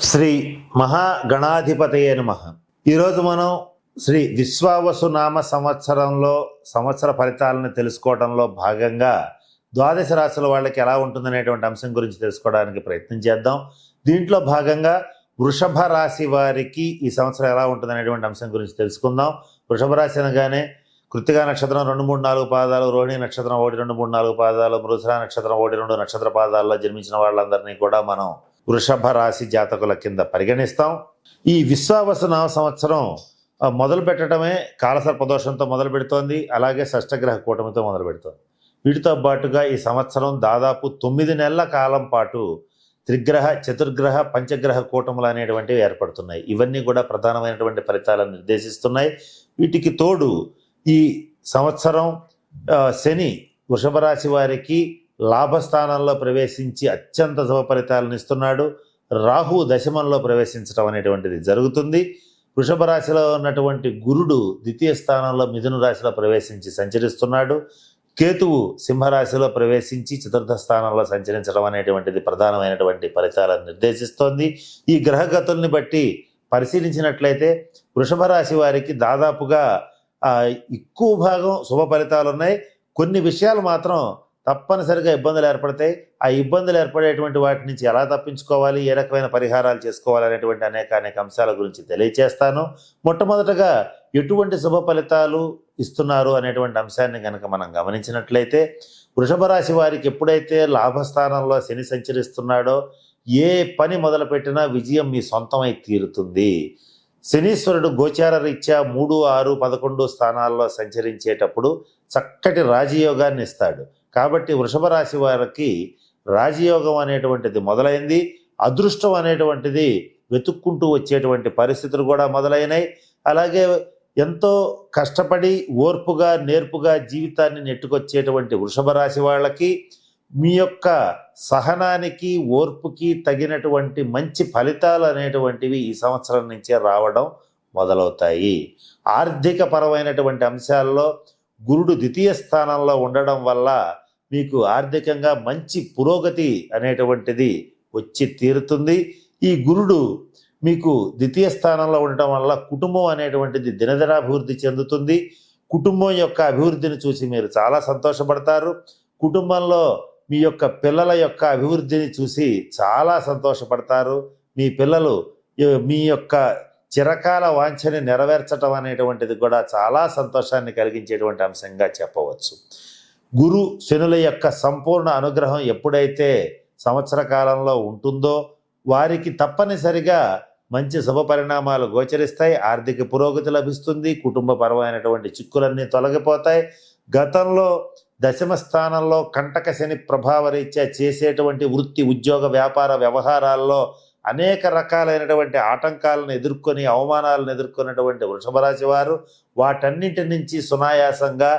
శ్రీ మహాగణాధిపతయే నమః. ఈరోజు మనం శ్రీ విశ్వావసు నామ సంవత్సరంలో సంవత్సర ఫలితాలను తెలుసుకోవడంలో భాగంగా ద్వాదశ రాశుల వాళ్ళకి ఎలా ఉంటుందనేటువంటి అంశం గురించి తెలుసుకోవడానికి ప్రయత్నం చేద్దాం. దీంట్లో భాగంగా వృషభ రాశి వారికి ఈ సంవత్సరం ఎలా ఉంటుందనేటువంటి అంశం గురించి తెలుసుకుందాం. వృషభ రాశి అనగానే కృత్తికా నక్షత్రం 2, 3, 4 పాదాలు, రోహిణి నక్షత్రం 1, 2, 3, 4 పాదాలు, మృగశిర నక్షత్రం 1, 2 నక్షత్ర పాదాల్లో జన్మించిన వాళ్ళందరినీ కూడా మనం వృషభ రాశి జాతకుల కింద పరిగణిస్తాం. ఈ విశ్వావసు నామ సంవత్సరం మొదలు పెట్టడమే కాలసర్పదోషంతో మొదలు పెడుతోంది, అలాగే షష్టగ్రహ కూటమితో మొదలు పెడుతోంది. వీటితో పాటుగా ఈ సంవత్సరం దాదాపు 9 నెలల కాలం పాటు త్రిగ్రహ, చతుర్గ్రహ, పంచగ్రహ కూటములు అనేటువంటివి ఏర్పడుతున్నాయి. ఇవన్నీ కూడా ప్రధానమైనటువంటి ఫలితాలను నిర్దేశిస్తున్నాయి. వీటికి తోడు ఈ సంవత్సరం శని వృషభ రాశి వారికి లాభస్థానంలో ప్రవేశించి అత్యంత శుభ ఫలితాలను ఇస్తున్నాడు. రాహు దశమంలో ప్రవేశించడం అనేటువంటిది జరుగుతుంది. వృషభ రాశిలో ఉన్నటువంటి గురుడు ద్వితీయ స్థానంలో మిథున రాశిలో ప్రవేశించి సంచరిస్తున్నాడు. కేతువు సింహరాశిలో ప్రవేశించి చతుర్థ స్థానంలో సంచరించడం అనేటువంటిది ప్రధానమైనటువంటి ఫలితాలను నిర్దేశిస్తోంది. ఈ గ్రహగతుల్ని బట్టి పరిశీలించినట్లయితే వృషభ రాశి వారికి దాదాపుగా ఎక్కువ భాగం శుభ ఫలితాలు ఉన్నాయి. కొన్ని విషయాలు మాత్రం తప్పనిసరిగా ఇబ్బందులు ఏర్పడతాయి. ఆ ఇబ్బందులు ఏర్పడేటువంటి వాటి నుంచి ఎలా తప్పించుకోవాలి, ఏ రకమైన పరిహారాలు చేసుకోవాలి అనేటువంటి అనేక అంశాల గురించి తెలియచేస్తాను. మొట్టమొదటగా ఎటువంటి శుభ ఫలితాలు ఇస్తున్నారు అనేటువంటి అంశాన్ని కనుక మనం గమనించినట్లయితే, వృషభ రాశి వారికి ఎప్పుడైతే లాభస్థానంలో శని సంచరిస్తున్నాడో ఏ పని మొదలుపెట్టినా విజయం మీ సొంతమై తీరుతుంది. శనీశ్వరుడు గోచార రీత్యా 3, 6, 11 స్థానాల్లో సంచరించేటప్పుడు చక్కటి రాజయోగాన్ని ఇస్తాడు. కాబట్టి వృషభ రాశి వారికి రాజయోగం అనేటువంటిది మొదలైంది. అదృష్టం అనేటువంటిది వెతుక్కుంటూ వచ్చేటువంటి పరిస్థితులు కూడా మొదలైనాయి. అలాగే ఎంతో కష్టపడి ఓర్పుగా నేర్పుగా జీవితాన్ని నెట్టుకొచ్చేటువంటి వృషభ రాశి వాళ్ళకి మీ యొక్క సహనానికి ఓర్పుకి తగినటువంటి మంచి ఫలితాలు అనేటువంటివి ఈ సంవత్సరం నుంచే రావడం మొదలవుతాయి. ఆర్థిక పరమైనటువంటి అంశాల్లో గురుడు ద్వితీయ స్థానంలో ఉండడం వల్ల మీకు ఆర్థికంగా మంచి పురోగతి అనేటువంటిది వచ్చి తీరుతుంది. ఈ గురుడు మీకు ద్వితీయ స్థానంలో ఉండటం వల్ల కుటుంబం అనేటువంటిది దినదినాభివృద్ధి చెందుతుంది. కుటుంబం యొక్క అభివృద్ధిని చూసి మీరు చాలా సంతోషపడతారు. కుటుంబంలో మీ యొక్క పిల్లల యొక్క అభివృద్ధిని చూసి చాలా సంతోషపడతారు. మీ పిల్లలు మీ యొక్క చిరకాల వాంఛని నెరవేర్చడం అనేటువంటిది కూడా చాలా సంతోషాన్ని కలిగించేటువంటి అంశంగా చెప్పవచ్చు. గురు శనుల యొక్క సంపూర్ణ అనుగ్రహం ఎప్పుడైతే సంవత్సర కాలంలో ఉంటుందో వారికి తప్పనిసరిగా మంచి శుభ పరిణామాలు గోచరిస్తాయి. ఆర్థిక పురోగతి లభిస్తుంది. కుటుంబపరమైనటువంటి చిక్కులన్నీ తొలగిపోతాయి. గతంలో దశమ స్థానంలో కంటక శని ప్రభావ రీత్యా చేసేటువంటి వృత్తి, ఉద్యోగ, వ్యాపార వ్యవహారాల్లో అనేక రకాలైనటువంటి ఆటంకాలను ఎదుర్కొని అవమానాలను ఎదుర్కొన్నటువంటి వృషభ రాశి వారు వాటన్నింటి నుంచి సునాయాసంగా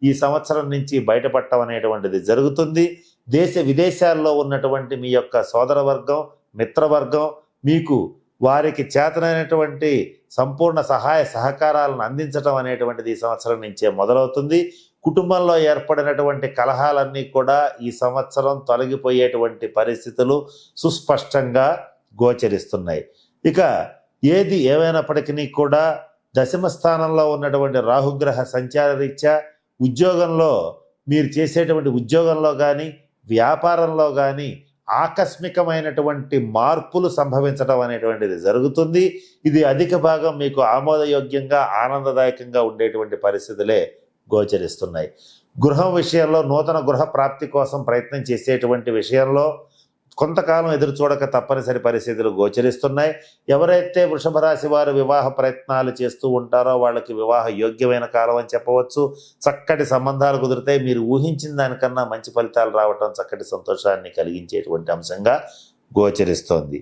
ఈ సంవత్సరం నుంచి బయటపడటం అనేటువంటిది జరుగుతుంది. దేశ విదేశాల్లో ఉన్నటువంటి మీ యొక్క సోదరవర్గం, మిత్రవర్గం మీకు వారికి చేతనైనటువంటి సంపూర్ణ సహాయ సహకారాలను అందించడం అనేటువంటిది ఈ సంవత్సరం నుంచే మొదలవుతుంది. కుటుంబంలో ఏర్పడినటువంటి కలహాలన్నీ కూడా ఈ సంవత్సరం తొలగిపోయేటువంటి పరిస్థితులు సుస్పష్టంగా గోచరిస్తున్నాయి. ఇక ఏది ఏమైనప్పటికీ కూడా దశమ స్థానంలో ఉన్నటువంటి రాహుగ్రహ సంచార రీత్యా ఉద్యోగంలో మీరు చేసేటువంటి ఉద్యోగంలో కానీ వ్యాపారంలో కానీ ఆకస్మికమైనటువంటి మార్పులు సంభవించడం అనేటువంటిది జరుగుతుంది. ఇది అధిక భాగం మీకు ఆమోదయోగ్యంగా ఆనందదాయకంగా ఉండేటువంటి పరిస్థితులే గోచరిస్తున్నాయి. గృహం విషయంలో నూతన గృహ ప్రాప్తి కోసం ప్రయత్నం చేసేటువంటి విషయంలో కొంతకాలం ఎదురు చూడక తప్పనిసరి పరిస్థితులు గోచరిస్తున్నాయి. ఎవరైతే వృషభ రాశి వారు వివాహ ప్రయత్నాలు చేస్తూ ఉంటారో వాళ్ళకి వివాహ యోగ్యమైన కాలం అని చెప్పవచ్చు. చక్కటి సంబంధాలు కుదిరితే మీరు ఊహించిన దానికన్నా మంచి ఫలితాలు రావటం చక్కటి సంతోషాన్ని కలిగించేటువంటి అంశంగా గోచరిస్తోంది.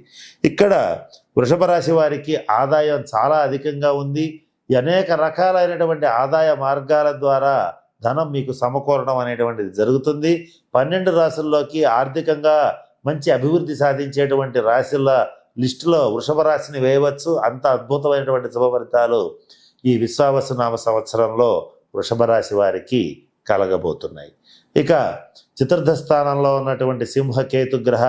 ఇక్కడ వృషభ రాశి వారికి ఆదాయం చాలా అధికంగా ఉంది. అనేక రకాలైనటువంటి ఆదాయ మార్గాల ద్వారా ధనం మీకు సమకూరడం అనేటువంటిది జరుగుతుంది. 12 రాశుల్లోకి ఆర్థికంగా మంచి అభివృద్ధి సాధించేటువంటి రాశుల లిస్టులో వృషభ రాశిని వేయవచ్చు. అంత అద్భుతమైనటువంటి శుభ ఫలితాలు ఈ విశ్వావసు నామ సంవత్సరంలో వృషభ రాశి వారికి కలగబోతున్నాయి. ఇక చతుర్థ స్థానంలో ఉన్నటువంటి సింహ కేతు గ్రహ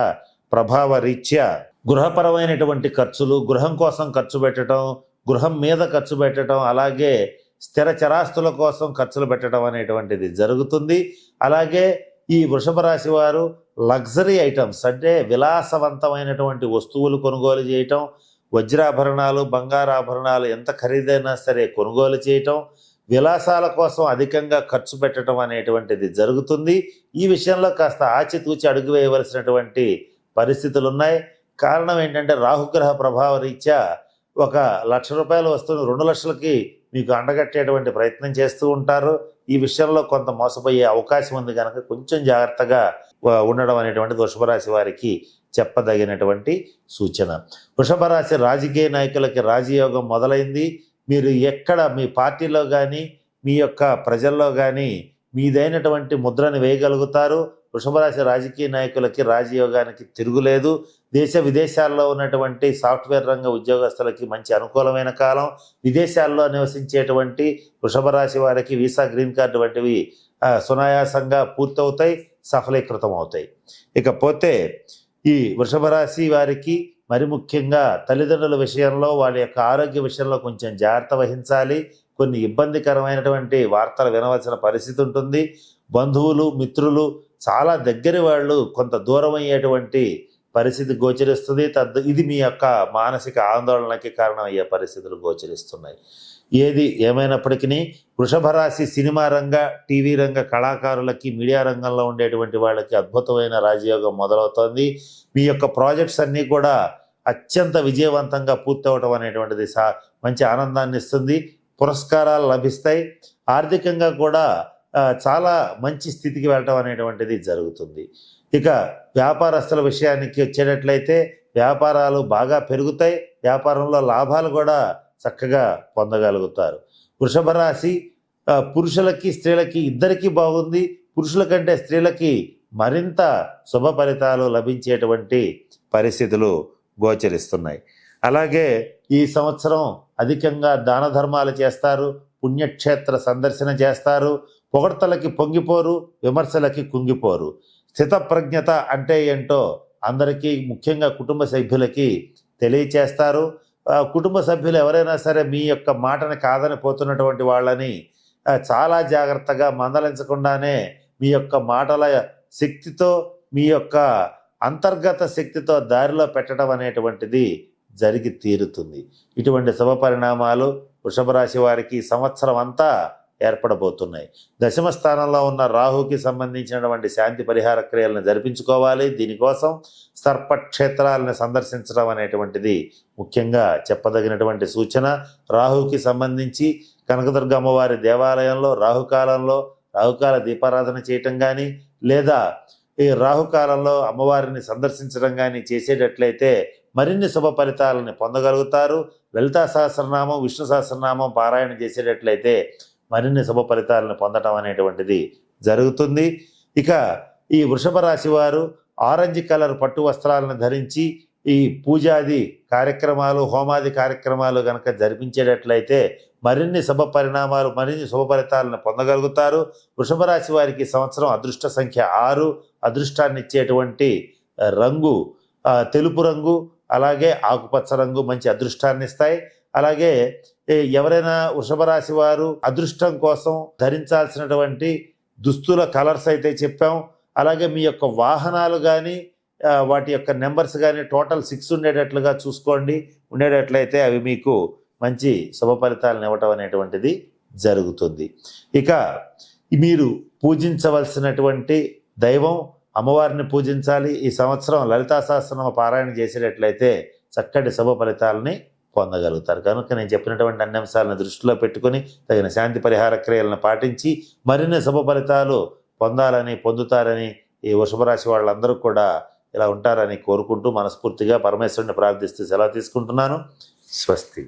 ప్రభావ రీత్యా గృహపరమైనటువంటి ఖర్చులు, గృహం కోసం ఖర్చు పెట్టడం, గృహం మీద ఖర్చు పెట్టడం, అలాగే స్థిర చరాస్తుల కోసం ఖర్చులు పెట్టడం అనేటువంటిది జరుగుతుంది. అలాగే ఈ వృషభ రాశి వారు లగ్జరీ ఐటమ్స్ అంటే విలాసవంతమైనటువంటి వస్తువులు కొనుగోలు చేయటం, వజ్రాభరణాలు, బంగారాభరణాలు ఎంత ఖరీదైనా సరే కొనుగోలు చేయటం, విలాసాల కోసం అధికంగా ఖర్చు పెట్టడం అనేటువంటిది జరుగుతుంది. ఈ విషయంలో కాస్త ఆచితూచి అడుగు వేయవలసినటువంటి పరిస్థితులు ఉన్నాయి. కారణం ఏంటంటే రాహుగ్రహ ప్రభావ రీత్యా ఒక ₹1,00,000 వస్తువును 2 లక్షలకి మీకు అండగట్టేటువంటి ప్రయత్నం చేస్తూ ఉంటారు. ఈ విషయంలో కొంత మోసపోయే అవకాశం ఉంది కనుక కొంచెం జాగ్రత్తగా ఉండడం అనేటువంటిది వృషభ రాశి వారికి చెప్పదగినటువంటి సూచన. వృషభ రాశి రాజకీయ నాయకులకి రాజయోగం మొదలైంది. మీరు ఎక్కడ మీ పార్టీలో కానీ మీ యొక్క ప్రజల్లో కానీ మీదైనటువంటి ముద్రను వేయగలుగుతారు. వృషభ రాశి రాజకీయ నాయకులకి రాజయోగానికి తిరుగులేదు. దేశ విదేశాల్లో ఉన్నటువంటి సాఫ్ట్వేర్ రంగ ఉద్యోగస్తులకి మంచి అనుకూలమైన కాలం. విదేశాల్లో నివసించేటువంటి వృషభ రాశి వారికి వీసా, గ్రీన్ కార్డు వంటివి సునాయాసంగా పూర్తవుతాయి, సఫలీకృతం అవుతాయి. ఇకపోతే ఈ వృషభ రాశి వారికి మరి ముఖ్యంగా తల్లిదండ్రుల విషయంలో వాళ్ళ యొక్క ఆరోగ్య విషయంలో కొంచెం జాగ్రత్త వహించాలి. కొన్ని ఇబ్బందికరమైనటువంటి వార్తలు వినవలసిన పరిస్థితి ఉంటుంది. బంధువులు, మిత్రులు, చాలా దగ్గర వాళ్ళు కొంత దూరం అయ్యేటువంటి పరిస్థితి గోచరిస్తుంది. ఇది మీ యొక్క మానసిక ఆందోళనకి కారణమయ్యే పరిస్థితులు గోచరిస్తున్నాయి. ఏది ఏమైనప్పటికీ వృషభ రాశి సినిమా రంగ, టీవీ రంగ కళాకారులకి, మీడియా రంగంలో ఉండేటువంటి వాళ్ళకి అద్భుతమైన రాజయోగం మొదలవుతోంది. మీ యొక్క ప్రాజెక్ట్స్ అన్నీ కూడా అత్యంత విజయవంతంగా పూర్తవటం అనేటువంటిది మంచి ఆనందాన్ని ఇస్తుంది. పురస్కారాలు లభిస్తాయి. ఆర్థికంగా కూడా చాలా మంచి స్థితికి వెళ్ళటం అనేటువంటిది జరుగుతుంది. ఇక వ్యాపారస్తుల విషయానికి వచ్చేటట్లయితే వ్యాపారాలు బాగా పెరుగుతాయి. వ్యాపారంలో లాభాలు కూడా చక్కగా పొందగలుగుతారు. వృషభ రాశి పురుషులకి, స్త్రీలకి ఇద్దరికీ బాగుంది. పురుషుల కంటే స్త్రీలకి మరింత శుభ ఫలితాలు లభించేటువంటి పరిస్థితులు గోచరిస్తున్నాయి. అలాగే ఈ సంవత్సరం అధికంగా దాన ధర్మాలు చేస్తారు, పుణ్యక్షేత్ర సందర్శన చేస్తారు. పొగడ్తలకి పొంగిపోరు, విమర్శలకి కుంగిపోరు. స్థితప్రజ్ఞత అంటే ఏంటో అందరికీ, ముఖ్యంగా కుటుంబ సభ్యులకి తెలియచేస్తారు. కుటుంబ సభ్యులు ఎవరైనా సరే మీ యొక్క మాటని కాదని పోతున్నటువంటి వాళ్ళని చాలా జాగ్రత్తగా మందలించకుండానే మీ యొక్క మాటల శక్తితో, మీ యొక్క అంతర్గత శక్తితో దారిలో పెట్టడం అనేటువంటిది జరిగి తీరుతుంది. ఇటువంటి శుభ పరిణామాలు వృషభ రాశి వారికి సంవత్సరం అంతా ఏర్పడబోతున్నాయి. దశమ స్థానంలో ఉన్న రాహుకి సంబంధించినటువంటి శాంతి పరిహార క్రియలను జరిపించుకోవాలి. దీనికోసం సర్పక్షేత్రాలను సందర్శించడం అనేటువంటిది ముఖ్యంగా చెప్పదగినటువంటి సూచన. రాహుకి సంబంధించి కనకదుర్గ అమ్మవారి దేవాలయంలో రాహుకాలంలో రాహుకాల దీపారాధన చేయటం కానీ, లేదా ఈ రాహుకాలంలో అమ్మవారిని సందర్శించడం కానీ చేసేటట్లయితే మరిన్ని శుభ ఫలితాలను పొందగలుగుతారు. లలితా సహస్రనామం, విష్ణు సహస్రనామం పారాయణ చేసేటట్లయితే మరిన్ని శుభ ఫలితాలను పొందటం అనేటువంటిది జరుగుతుంది. ఇక ఈ వృషభ రాశి వారు ఆరెంజ్ కలర్ పట్టు వస్త్రాలను ధరించి ఈ పూజాది కార్యక్రమాలు, హోమాది కార్యక్రమాలు కనుక జరిపించేటట్లయితే మరిన్ని శుభ పరిణామాలు, మరిన్ని శుభ ఫలితాలను పొందగలుగుతారు. వృషభ రాశి వారికి సంవత్సరం అదృష్ట సంఖ్య 6, అదృష్టాన్ని ఇచ్చేటువంటి రంగు తెలుపు రంగు, అలాగే ఆకుపచ్చ రంగు మంచి అదృష్టాన్ని ఇస్తాయి. అలాగే ఎవరైనా వృషభ రాశి వారు అదృష్టం కోసం ధరించాల్సినటువంటి దుస్తుల కలర్స్ అయితే చెప్పాం. అలాగే మీ యొక్క వాహనాలు కానీ వాటి యొక్క నెంబర్స్ కానీ టోటల్ 6 ఉండేటట్లుగా చూసుకోండి. ఉండేటట్లయితే అవి మీకు మంచి శుభ ఫలితాలను ఇవ్వటం అనేటువంటిది జరుగుతుంది. ఇక మీరు పూజించవలసినటువంటి దైవం అమ్మవారిని పూజించాలి. ఈ సంవత్సరం లలితా సహస్రనామ పారాయణ చేసేటట్లయితే చక్కటి శుభ ఫలితాలని పొందగలుగుతారు. కనుక నేను చెప్పినటువంటి అన్ని అంశాలను దృష్టిలో పెట్టుకొని తగిన శాంతి పరిహార క్రియలను పాటించి మరిన్ని శుభ ఫలితాలు పొందుతారని ఈ వృషభ రాశి వాళ్ళందరూ కూడా ఇలా ఉంటారని కోరుకుంటూ మనస్ఫూర్తిగా పరమేశ్వరుని ప్రార్థిస్తూ సెలవు తీసుకుంటున్నాను. స్వస్తి.